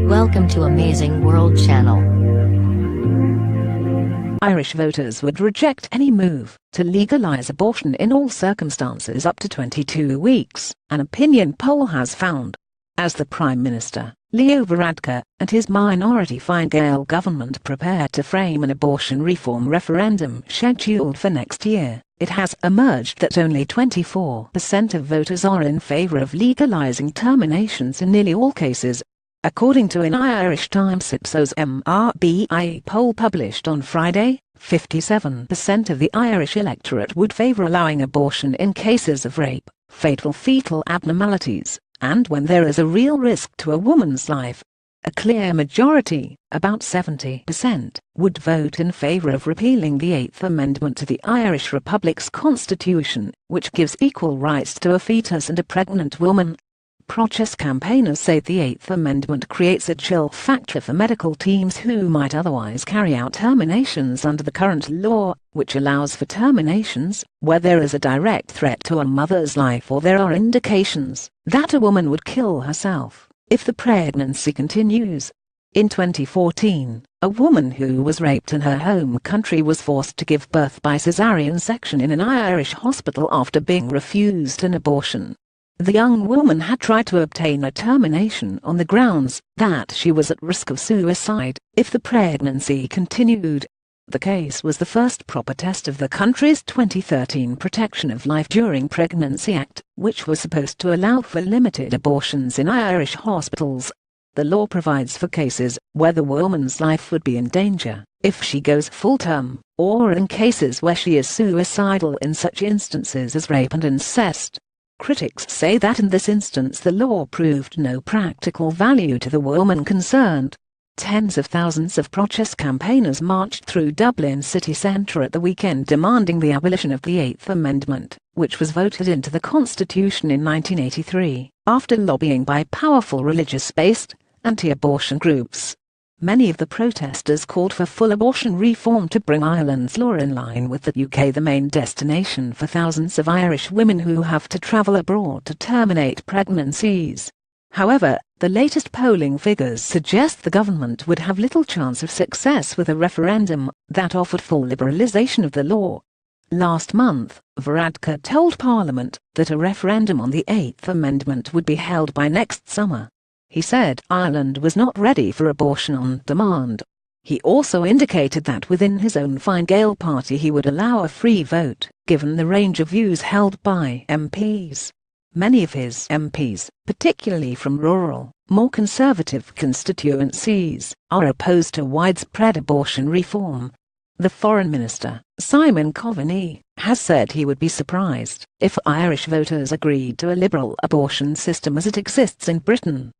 Welcome to Amazing World Channel. Irish voters would reject any move to legalise abortion in all circumstances up to 22 weeks, an opinion poll has found. As the Prime Minister, Leo Varadkar, and his minority Fine Gael government prepare to frame an abortion reform referendum scheduled for next year, it has emerged that only 24% of voters are in favour of legalising terminations in nearly all cases. According to an Irish TimesIpsos MRBI poll published on Friday, 57% of the Irish electorate would favour allowing abortion in cases of rape, fatal fetal abnormalities, and when there is a real risk to a woman's life. A clear majority, about 70%, would vote in favour of repealing the Eighth Amendment to the Irish Republic's constitution, which gives equal rights to a fetus and a pregnant woman. Pro-choice campaigners say the Eighth Amendment creates a chill factor for medical teams who might otherwise carry out terminations under the current law, which allows for terminations where there is a direct threat to a mother's life or there are indications that a woman would kill herself if the pregnancy continues. In 2014, a woman who was raped in her home country was forced to give birth by caesarean section in an Irish hospital after being refused an abortion. The young woman had tried to obtain a termination on the grounds that she was at risk of suicide if the pregnancy continued. The case was the first proper test of the country's 2013 Protection of Life During Pregnancy Act, which was supposed to allow for limited abortions in Irish hospitals. The law provides for cases where the woman's life would be in danger if she goes full-term, or in cases where she is suicidal in such instances as rape and incest. Critics say that in this instance the law proved no practical value to the woman concerned. Tens of thousands of pro-choice campaigners marched through Dublin city centre at the weekend demanding the abolition of the Eighth Amendment, which was voted into the Constitution in 1983, after lobbying by powerful religious-based, anti-abortion groups. Many of the protesters called for full abortion reform to bring Ireland's law in line with the UK, the main destination for thousands of Irish women who have to travel abroad to terminate pregnancies. However, the latest polling figures suggest the government would have little chance of success with a referendum that offered full liberalisation of the law. Last month, Varadkar told Parliament that a referendum on the Eighth Amendment would be held by next summer. He said Ireland was not ready for abortion on demand. He also indicated that within his own Fine Gael party he would allow a free vote, given the range of views held by MPs. Many of his MPs, particularly from rural, more conservative constituencies, are opposed to widespread abortion reform. The Foreign Minister, Simon Coveney, has said he would be surprised if Irish voters agreed to a liberal abortion system as it exists in Britain.